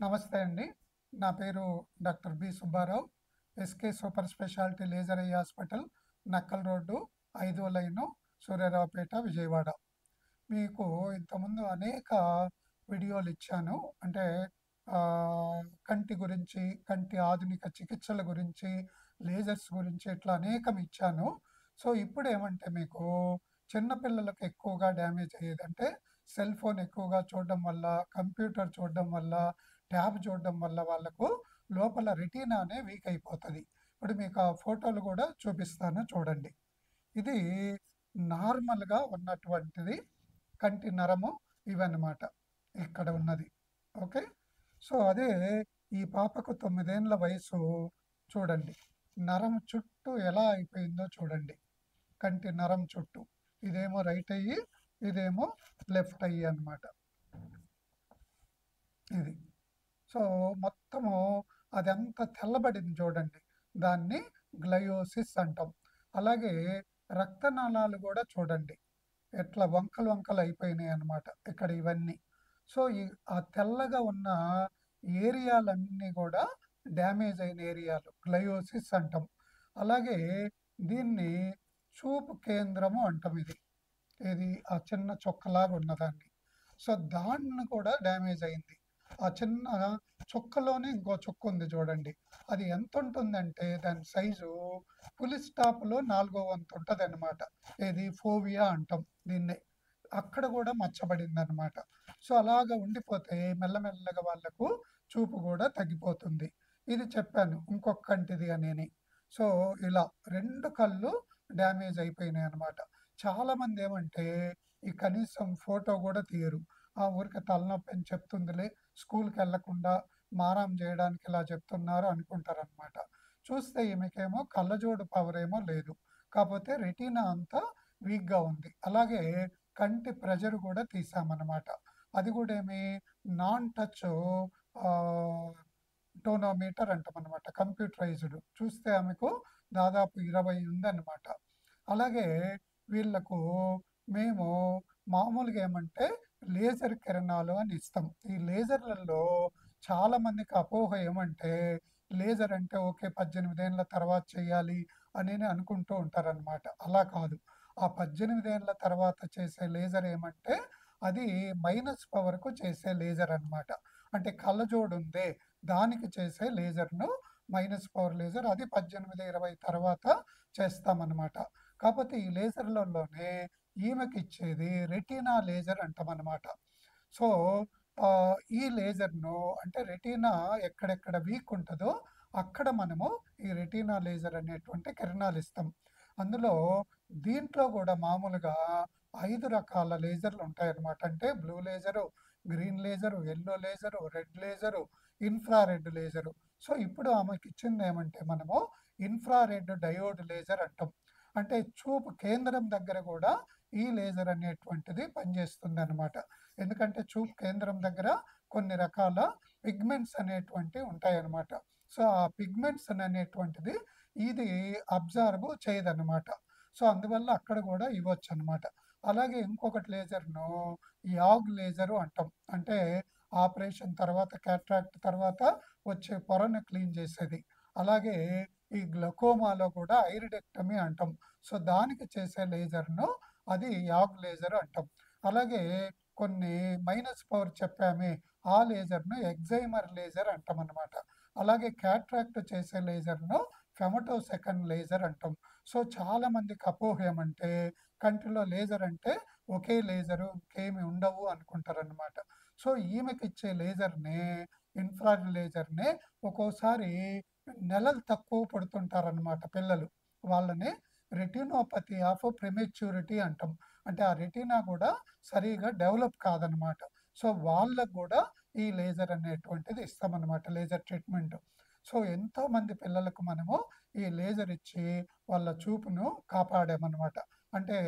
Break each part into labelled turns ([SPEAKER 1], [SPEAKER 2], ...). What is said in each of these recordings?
[SPEAKER 1] నమస్తే అండి. నా పేరు doctor B. Subbarao. SK super speciality laser eye hospital, Nakkal road, 5వ లైను, సూర్యారావుపేట, విజయవాడ. మీకు ఇంతకుముందు అనేక వీడియోలు ఇచ్చాను. అంటే కంటి గురించి, కంటి ఆధునిక చికిత్సల గురించి, లేజర్స్ గురించి ఇట్లా అనేకం ఇచ్చాను. సో, ఇప్పుడేమంటే మీకు చిన్న పిల్లలకు ఎక్కువగా డ్యామేజ్ అయ్యేది. అంటే సెల్ ఫోన్ ఎక్కువగా చూడడం వల్ల, కంప్యూటర్ చూడడం వల్ల, ట్యాబ్ చూడడం వల్ల వాళ్ళకు లోపల రెటీనానే వీక్ అయిపోతది. ఇప్పుడు మీకు ఆ ఫోటోలు కూడా చూపిస్తాను చూడండి. ఇది నార్మల్‌గా ఉన్నటువంటిది కంటి నరము ఇవన్నమాట. ఇక్కడ ఉన్నది. ఓకే. సో, అదే ఈ పాపకు 9 ఏండ్ల వయసు చూడండి. నరం చుట్టూ ఎలా అయిపోయిందో చూడండి. కంటి నరం చుట్టూ. ఇదేమో రైట్ ఐ, ఇదేమో లెఫ్ట్ ఐ అన్నమాట. ఇది. సో, మొత్తము అదంతా తెల్లబడింది చూడండి. దాన్ని గ్లయోసిస్ అంటాం. అలాగే రక్తనాళాలు కూడా చూడండి. ఎట్లా వంకలు వంకలు అయిపోయినాయి అన్నమాట ఇక్కడ ఇవన్నీ. సో, ఆ తెల్లగా ఉన్న ఏరియాలన్నీ కూడా డ్యామేజ్ అయిన ఏరియాలు గ్లయోసిస్ అంటాం. అలాగే దీన్ని చూపు కేంద్రము అంటాం ఇది. ఇది ఆ చిన్న చొక్కలాగా ఉన్నదాన్ని. సో, దాన్ని కూడా డ్యామేజ్ అయింది. ఆ చిన్న చుక్కలోనే ఇంకో చుక్క ఉంది చూడండి. అది ఎంత ఉంటుందంటే దాని సైజు పులి స్టాప్‌లో 4వ వంతు ఉంటదనమాట. ఏది ఫోవియా అంటాం దీన్నే. అక్కడ కూడా మచ్చబడిందనమాట. సో, అలాగా ఉండిపోతే మెల్లమెల్లగా వాళ్ళకు చూపు కూడా తగ్గిపోతుంది. ఇది చెప్పాను ఇంకొక కంటిది అనేని. సో, ఇలా 2 కళ్ళు డ్యామేజ్ అయిపోయినాయనమాట. చాలామంది ఏమంటే ఈ కనీసం ఫోటో కూడా తీయరు. ఊరికే తలనొప్పి అని చెప్తుందిలే, స్కూల్‌కెళ్ళకుండా మారం జేయడానికి ఇలా చెప్తున్నారు అనుకుంటారనమాట. చూస్తే ఈమెకేమో కళ్ళజోడు పవరేమో లేదు. కాపోతే రెటీనా అంతా వీక్‌గా ఉంది. అలాగే కంటి ప్రెషర్ కూడా తీసామనమాట. అది కూడా నాన్ టచ్ ఆహ్, టోనోమీటర్ అంటామనమాట. కంప్యూటరైజ్డ్. చూస్తే ఆమెకు దాదాపు 20 ఉందన్నమాట. అలాగే వీళ్ళకు మేము మామూలుగా ఏమంటే లేజర్ కిరణాలు అని ఇస్తాం. ఈ లేజర్‌లలో చాలా మందికి అపోహ ఏమంటే లేజర్ అంటే ఓకే 18 ఏండ్ల తర్వాత చేయాలి అనని అనుకుంటూ ఉంటారనమాట. అలా కాదు. ఆ 18 ఏండ్ల తర్వాత చేసే లేజర్ ఏమంటే అది మైనస్ పవర్‌కు చేసే లేజర్ అన్నమాట. అంటే కళ్ళజోడు ఉందే దానికి చేసే లేజర్‌ను మైనస్ పవర్ లేజర్ అది 18, 20 తర్వాత చేస్తామన్నమాట. కాపోతే ఈ లేజర్‌లలోనే ఈమెకిచ్చేది రెటీనా లేజర్ అంటామన్నమాట. సో, ఈ లేజర్‌ను అంటే రెటీనా ఎక్కడెక్కడ వీక్ ఉంటదో అక్కడ మనము ఈ రెటీనా లేజర్ అనేటువంటి కిరణాలిస్తాం. అందులో దీంట్లో గూడా మామూలుగా 5 రకాల లేజర్‌లు ఉంటాయన్నమాట. అంటే blue laser, green laser, yellow laser, red laser, infrared laser. So, ఇప్పుడు ఆమెకిచ్చిందేమంటే మనము ఇన్‌ఫ్రారెడ్ డయోడ్ లేజర్ అంటాం. అంటే చూపు కేంద్రం దగ్గర గూడా ఈ లేజర్ అనేటువంటిది పనిచేస్తుందన్నమాట. ఎందుకంటే చూపు కేంద్రం దగ్గర కొన్ని రకాల పిగ్మెంట్స్ అనేటువంటివి ఉంటాయన్నమాట. సో, ఆ పిగ్మెంట్స్ అనేటువంటిది ఇది అబ్జార్బ్ చేయదన్నమాట. సో, అందువల్ల అక్కడ గూడా ఇవ్వొచ్చన్నమాట. అలాగే ఇంకొకటి లేజర్‌ను యాగ్ లేజరు అంటాం. అంటే ఆపరేషన్ తర్వాత క్యాట్రాక్ట్ తర్వాత వచ్చే పొరను క్లీన్ చేసేది. అలాగే ఈ గ్లకోమాలో కూడా ఐరిడెక్టమీ అంటాం. సో, దానికి చేసే లేజర్‌ను అది యాగ్ లేజర్ అంటాం. అలాగే కొన్ని మైనస్ పవర్ చెప్పామే, ఆ లేజర్‌ను ఎగ్జైమర్ లేజర్ అంటామన్నమాట. అలాగే క్యాట్రాక్ట్ చేసే లేజర్‌ను ఫెమటోసెకన్ లేజర్ అంటాం. సో, చాలామందికి అపోహ ఏమంటే కంటిలో లేజర్ అంటే ఒకే లేజరు ఇంకేమి ఉండవు అనుకుంటారనమాట. సో, ఈమెకిచ్చే లేజర్‌నే ఇన్‌ఫ్రారెడ్ లేజర్‌నే ఒక్కోసారి నెలలు తక్కువ పడుతుంటారనమాట పిల్లలు. వాళ్ళని రెటినోపతి ఆఫ్ ప్రిమెచ్యూరిటీ అంటాం. అంటే ఆ రెటీనా గూడా సరిగ్గా డెవలప్ కాదనమాట. సో, వాళ్ళకి గూడా ఈ లేజర్ అనేటువంటిది ఇస్తామనమాట. Laser treatment. సో, ఎంతోమంది పిల్లలకు మనము ఈ లేజర్ ఇచ్చి వాళ్ళ చూపును కాపాడామనమాట. అంటే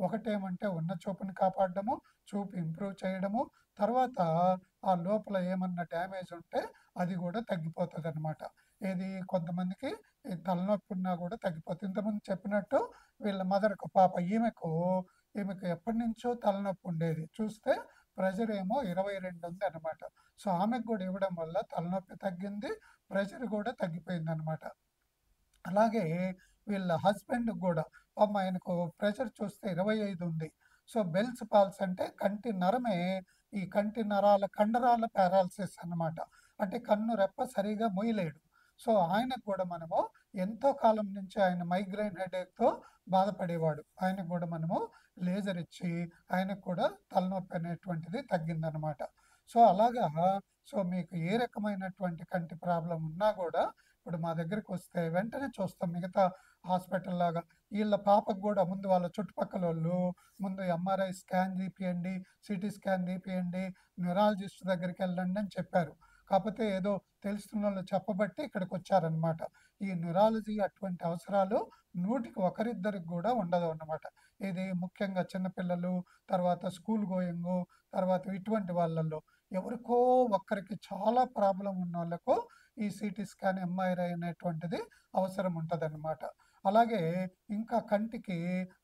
[SPEAKER 1] ఒకటేమంటే ఉన్న చూపుని కాపాడడము, చూపు ఇంప్రూవ్ చేయడము, తర్వాత ఆ లోపల ఏమన్నా డ్యామేజ్ ఉంటే అది గూడా తగ్గిపోతదనమాట. ఏది కొంతమందికి ఈ తలనొప్పి ఉన్నా గూడా తగ్గిపోతుంది. ఇంతకుముందు చెప్పినట్టు వీళ్ళ మదర్‌కు పాప ఈమెకు ఎప్పటినుంచో తలనొప్పి ఉండేది. చూస్తే ప్రెషర్ ఏమో 22 ఉంది అనమాట. సో ఆమెకు కూడా ఇవ్వడం వల్ల తలనొప్పి తగ్గింది, ప్రెషర్ కూడా తగ్గిపోయిందనమాట. అలాగే వీళ్ళ హస్బెండ్ కూడా పాపం ఆయనకు ప్రెషర్ చూస్తే 25 ఉంది. సో బెల్స్ పాల్స్ అంటే కంటి నరమే, ఈ కంటి నరాల కండరాల పారాలసిస్ అన్నమాట. అంటే కన్ను రెప్ప సరిగా మూయలేడు. సో ఆయనకు కూడా మనము ఎంతో కాలం నుంచి ఆయన మైగ్రేన్ హెడేక్తో బాధపడేవాడు. ఆయనకు కూడా మనము లేజర్ ఇచ్చి ఆయనకు కూడా తలనొప్పి అనేటువంటిది తగ్గిందనమాట. సో అలాగా, సో మీకు ఏ రకమైనటువంటి కంటి ప్రాబ్లం ఉన్నా కూడా ఇప్పుడు మా దగ్గరికి వస్తే వెంటనే చూస్తాం. మిగతా హాస్పిటల్ లాగా వీళ్ళ పాపకు కూడా ముందు వాళ్ళ చుట్టుపక్కల వాళ్ళు ముందు ఎంఆర్ఐ స్కాన్ తీపియండి, సిటీ స్కాన్ తీపియండి, న్యూరాలజిస్ట్ దగ్గరికి వెళ్ళండి అని చెప్పారు. కాకపోతే ఏదో తెలుస్తున్న వాళ్ళు చెప్పబట్టి ఇక్కడికి వచ్చారనమాట. ఈ న్యూరాలజీ అటువంటి అవసరాలు 100కి 1 కూడా ఉండదు అన్నమాట. ఇది ముఖ్యంగా చిన్నపిల్లలు, తర్వాత స్కూల్ గోయింగ్, తర్వాత ఇటువంటి వాళ్ళల్లో ఎవరికో ఒక్కరికి చాలా ప్రాబ్లం ఉన్న వాళ్ళకు ఈ సిటీ స్కాన్, ఎంఆర్ఐ అనేటువంటిది అవసరం ఉంటదన్నమాట. అలాగే ఇంకా కంటికి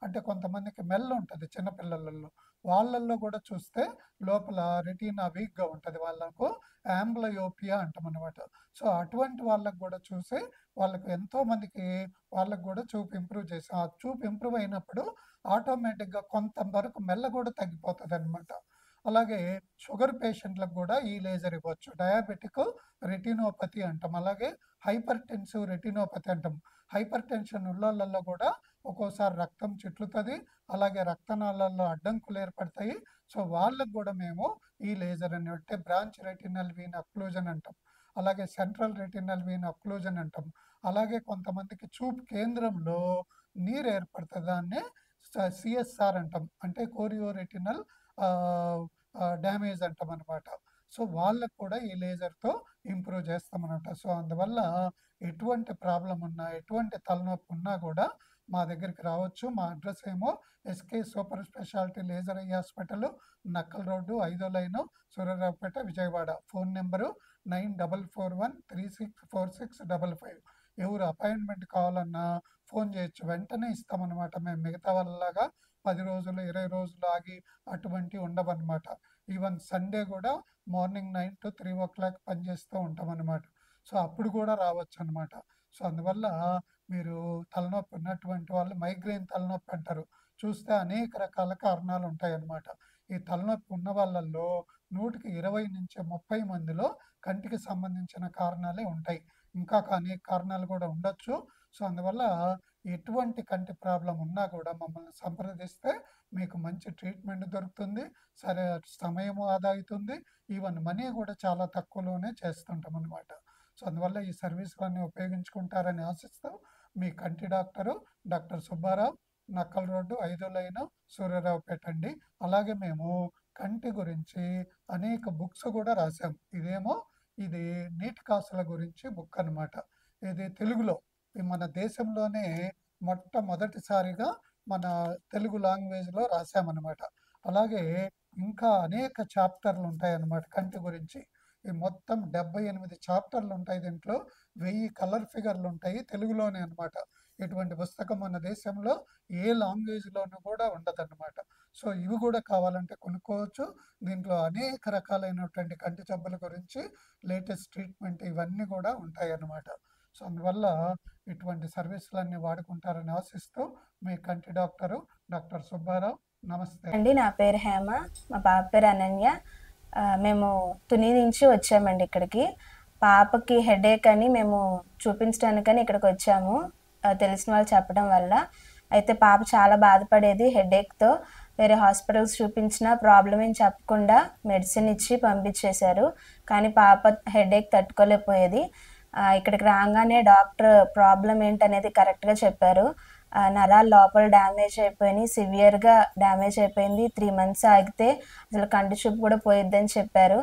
[SPEAKER 1] అంటే కొంతమందికి మెల్ల ఉంటుంది చిన్నపిల్లలలో. వాళ్ళల్లో కూడా చూస్తే లోపల రెటీనా వీక్‌గా ఉంటది. వాళ్ళకు యాంబ్లయోపియా అంటామనమాట. సో అటువంటి వాళ్ళకి కూడా చూసి వాళ్ళకు ఎంతోమందికి వాళ్ళకి కూడా చూపు ఇంప్రూవ్ చేసాం. ఆ చూపు ఇంప్రూవ్ అయినప్పుడు ఆటోమేటిక్‌గా కొంతవరకు మెల్ల కూడా తగ్గిపోతదనమాట. అలాగే షుగర్ పేషెంట్లకు కూడా ఈ లేజర్ ఇవ్వచ్చు. డయాబెటిక్ రెటినోపతి అంటాం. అలాగే హైపర్ టెన్సివ్ రెటినోపతి అంటాం. హైపర్ టెన్షన్ ఉన్నోళ్ళల్లో కూడా ఒక్కోసారి రక్తం చిట్లుతుంది, అలాగే రక్తనాళాల్లో అడ్డంకులు ఏర్పడతాయి. సో వాళ్ళకు కూడా మేము ఈ లేజర్ అని అంటే బ్రాంచ్ రెటినల్ వీన్ అక్లూజన్ అంటాం, అలాగే సెంట్రల్ రెటినల్ వీన్ అక్లూజన్ అంటాం. అలాగే కొంతమందికి చూపు కేంద్రంలో నీరు ఏర్పడుతుంది, దాన్ని సిఎస్ఆర్ అంటాం, అంటే కోరియో రెటినల్ డ్యామేజ్ అంటాం అనమాట. సో వాళ్ళకు కూడా ఈ లేజర్తో ఇంప్రూవ్ చేస్తామన్నమాట. సో అందువల్ల ఎటువంటి ప్రాబ్లం ఉన్నా, ఎటువంటి తలనొప్పి ఉన్నా కూడా మా దగ్గరికి రావచ్చు. మా అడ్రస్ ఏమో SK super speciality laser eye hospital, Nakkal road, 5వ line, Suryaraopet, Vijayawada. Phone number 9441364655. ఎవరు అపాయింట్మెంట్ కావాలన్నా ఫోన్ చేయొచ్చు, వెంటనే ఇస్తామన్నమాట. మేము మిగతా వాళ్ళలాగా 10 రోజులు 20 రోజులు ఆగి అటువంటి ఉండవన్నమాట. ఈవెన్ సండే కూడా మార్నింగ్ 9 to 3 o'clock పనిచేస్తూ ఉంటామన్నమాట. సో అప్పుడు కూడా రావచ్చు అనమాట. సో అందువల్ల మీరు తలనొప్పి ఉన్నటువంటి వాళ్ళు మైగ్రేన్ తలనొప్పి అంటారు. చూస్తే అనేక రకాల కారణాలు ఉంటాయన్నమాట. ఈ తలనొప్పి ఉన్న వాళ్ళల్లో 100కి 20 నుంచి 30 మందిలో కంటికి సంబంధించిన కారణాలే ఉంటాయి. ఇంకా అనేక కారణాలు కూడా ఉండొచ్చు. సో అందువల్ల ఎటువంటి కంటి ప్రాబ్లం ఉన్నా కూడా మమ్మల్ని సంప్రదిస్తే మీకు మంచి ట్రీట్మెంట్ దొరుకుతుంది. సరే, సమయము ఆదా అవుతుంది. ఈవెన్ మనీ కూడా చాలా తక్కువలోనే చేస్తుంటాం అనమాట. సో అందువల్ల ఈ సర్వీసులన్నీ ఉపయోగించుకుంటారని ఆశిస్తూ మీ కంటి doctor doctor Subbarao, Nakkal road, 5వ లైను, సూర్యారావుపేట అండి. అలాగే మేము కంటి గురించి అనేక బుక్స్ కూడా రాసాం. ఇది నీటి కాసుల గురించి బుక్ అనమాట. ఇది తెలుగులో మన దేశంలోనే మొట్టమొదటిసారిగా మన తెలుగు లాంగ్వేజ్లో రాసామన్నమాట. అలాగే ఇంకా అనేక చాప్టర్లు ఉంటాయన్నమాట కంటి గురించి. ఈ మొత్తం 78 చాప్టర్లు ఉంటాయి. దీంట్లో 1000 కలర్ ఫిగర్లు ఉంటాయి తెలుగులోనే అనమాట. ఇటువంటి పుస్తకం మన దేశంలో ఏ లాంగ్వేజ్లోనూ కూడా ఉండదన్నమాట. సో ఇవి కూడా కావాలంటే కొనుక్కోవచ్చు. దీంట్లో అనేక రకాలైనటువంటి కంటి జబ్బుల గురించి లేటెస్ట్ ట్రీట్మెంట్ ఇవన్నీ కూడా ఉంటాయి అన్నమాట. సో అందువల్ల ఇటువంటి సర్వీసులన్నీ వాడుకుంటారని ఆశిస్తూ మీ కంటి డాక్టరు డాక్టర్ సుబ్బారావు. నమస్తే
[SPEAKER 2] అండి. నా పేరు హేమ, మా పాప పేరు అనన్య. మేము తుని నుంచి వచ్చామండి ఇక్కడికి. పాపకి హెడేక్ అని మేము చూపించడానికని ఇక్కడికి వచ్చాము, తెలిసిన వాళ్ళు చెప్పడం వల్ల. అయితే పాప చాలా బాధపడేది హెడేక్తో. వేరే హాస్పిటల్స్ చూపించినా ప్రాబ్లం ఏం చెప్పకుండా మెడిసిన్ ఇచ్చి పంపించేశారు. కానీ పాప హెడేక్ తట్టుకోలేకపోయేది. ఇక్కడికి రాగానే డాక్టర్ ప్రాబ్లం ఏంటనేది కరెక్ట్గా చెప్పారు. నరాలు లోపల డ్యామేజ్ అయిపోయినాయి, సివియర్గా డ్యామేజ్ అయిపోయింది. 3 months ఆగితే అసలు కంటి చూపు కూడా పోయిద్దని చెప్పారు.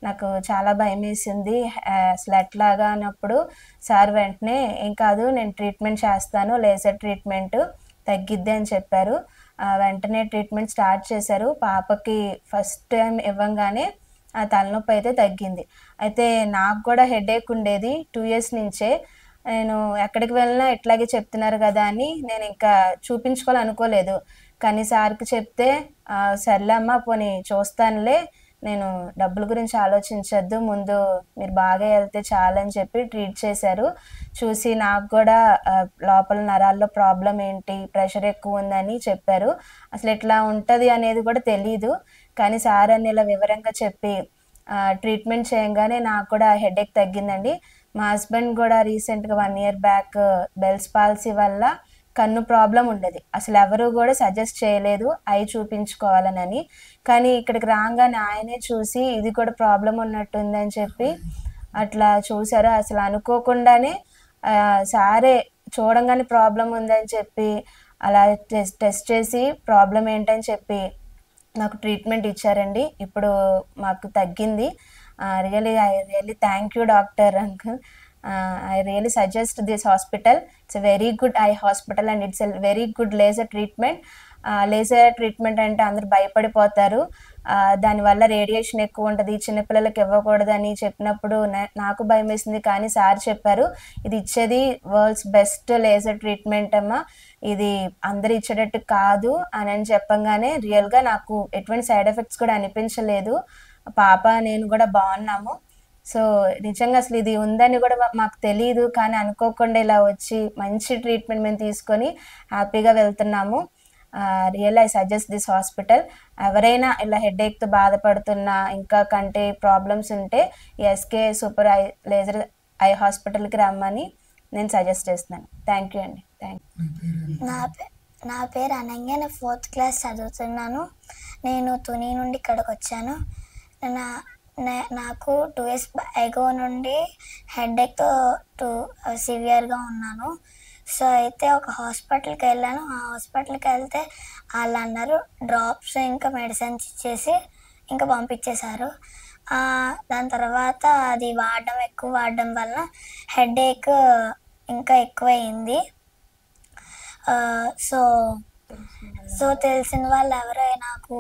[SPEAKER 2] నాకు చాలా భయం వేసింది. అసలు ఎట్లాగా అన్నప్పుడు సార్ వెంటనే ఏం కాదు, నేను ట్రీట్మెంట్ చేస్తాను, లేజర్ ట్రీట్మెంట్ తగ్గిద్ది అని చెప్పారు. వెంటనే ట్రీట్మెంట్ స్టార్ట్ చేశారు. పాపకి ఫస్ట్ టైం ఇవ్వంగానే ఆ తలనొప్పి అయితే తగ్గింది. అయితే నాకు కూడా హెడేక్ ఉండేది 2 years నుంచే. నేను ఎక్కడికి వెళ్ళినా ఇట్లాగే చెప్తున్నారు కదా అని నేను ఇంకా చూపించుకోవాలనుకోలేదు. కానీ సార్కి చెప్తే సర్లే అమ్మ పోనీ చూస్తానులే, నేను డబ్బుల గురించి ఆలోచించొద్దు, ముందు మీరు బాగా వెళ్తే చాలని చెప్పి ట్రీట్ చేశారు. చూసి నాకు కూడా లోపల నరాల్లో ప్రాబ్లం ఏంటి, ప్రెషర్ ఎక్కువ ఉందని చెప్పారు. అసలు ఇట్లా ఉంటుంది అనేది కూడా తెలీదు. కానీ సార్ అని ఇలా వివరంగా చెప్పి ట్రీట్మెంట్ చేయంగానే నాకు కూడా హెడేక్ తగ్గిందండి. మా హస్బెండ్ కూడా రీసెంట్గా 1 ఇయర్ బ్యాక్ బెల్స్ పాల్సీ వల్ల కన్ను ప్రాబ్లం ఉండేది. అసలు ఎవరు కూడా సజెస్ట్ చేయలేదు ఐ చూపించుకోవాలని. కానీ ఇక్కడికి రాగానే ఆయనే చూసి ఇది కూడా ప్రాబ్లం ఉన్నట్టుందని చెప్పి అట్లా చూసారు. అసలు అనుకోకుండానే సారే చూడంగానే ప్రాబ్లం ఉందని చెప్పి అలా టెస్ట్ చేసి ప్రాబ్లం ఏంటని చెప్పి నాకు ట్రీట్మెంట్ ఇచ్చారండి. ఇప్పుడు మాకు తగ్గింది. I really thank you doctor uncle. I really suggest this hospital. It's a very good eye hospital and it's a very good laser treatment. Laser treatment అంటే అందరు భయపడిపోతారు. దానివల్ల రేడియేషన్ ఎక్కువ ఉంటుంది, చిన్నపిల్లలకి ఇవ్వకూడదని చెప్పినప్పుడు నాకు భయం వేసింది. కానీ సార్ చెప్పారు ఇది ఇచ్చేది వరల్డ్స్ బెస్ట్ లేజర్ ట్రీట్మెంట్ అమ్మా, ఇది అందరు ఇచ్చేటట్టు కాదు అని చెప్పంగానే రియల్గా నాకు ఎటువంటి సైడ్ ఎఫెక్ట్స్ కూడా అనిపించలేదు. పాప నేను కూడా బాగున్నాము. సో నిజంగా అసలు ఇది ఉందని కూడా మాకు తెలియదు. కానీ అనుకోకుండా ఇలా వచ్చి మంచి ట్రీట్మెంట్ మేము తీసుకొని హ్యాపీగా వెళ్తున్నాము. Real I suggest this hospital. ఎవరైనా ఇలా హెడేక్తో బాధపడుతున్నా, ఇంకా కంటి ప్రాబ్లమ్స్ ఉంటే SK super eye laser eye హాస్పిటల్కి రమ్మని నేను సజెస్ట్ చేస్తున్నాను. థ్యాంక్ యూ అండి. Thank you.
[SPEAKER 3] నా పేరు అనన్య. నేను 4th క్లాస్ చదువుతున్నాను. నేను తుని నుండి ఇక్కడికి వచ్చాను. నాకు 2 years అగో నుండి హెడేక్తో సివియర్గా ఉన్నాను. సో అయితే ఒక హాస్పిటల్కి వెళ్ళాను. ఆ హాస్పిటల్కి వెళ్తే వాళ్ళు అన్నారు డ్రాప్స్ ఇంకా మెడిసిన్స్ ఇచ్చేసి ఇంకా పంపించేశారు. దాని తర్వాత అది ఎక్కువ వాడడం వల్ల హెడేక్ ఇంకా ఎక్కువైంది. సో తెలిసిన వాళ్ళు ఎవరో నాకు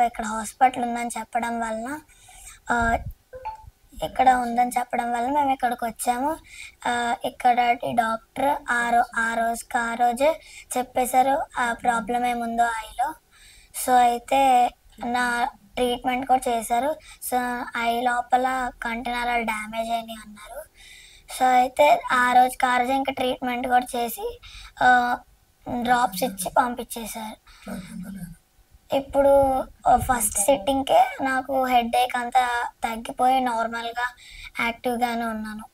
[SPEAKER 3] ఇక్కడ హాస్పిటల్ ఉందని చెప్పడం వలన మేము ఇక్కడికి వచ్చాము. ఇక్కడ డాక్టర్ ఆ రోజే చెప్పేశారు ఆ ప్రాబ్లం ఏముందో ఐలో. సో అయితే నా ట్రీట్మెంట్ కూడా చేశారు. సో ఐ లోపల కంటి నరాలు డ్యామేజ్ అయినాయి అన్నారు. సో అయితే ఆ రోజు ఇంకా ట్రీట్మెంట్ కూడా చేసి డ్రాప్స్ ఇచ్చి పంపించేశారు. ఇప్పుడు ఫస్ట్ సిట్టింగ్కే నాకు హెడేక్ అంతా తగ్గిపోయి నార్మల్గా యాక్టివ్గానే ఉన్నాను.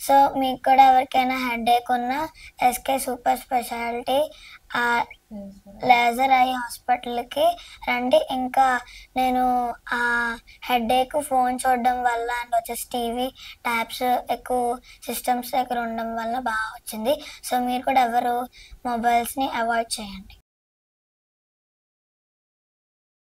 [SPEAKER 3] సో మీకు కూడా ఎవరికైనా హెడేక్ ఉన్నా SK super speciality laser eye హాస్పిటల్కి రండి. ఇంకా నేను ఆ హెడేక్ ఫోన్ చూడడం వల్ల అండ్ వచ్చేసి టీవీ ట్యాబ్స్ ఎక్కువ సిస్టమ్స్ దగ్గర ఉండడం వల్ల బాగా వచ్చింది. సో మీరు కూడా ఎవరు మొబైల్స్ని అవాయిడ్ చేయండి.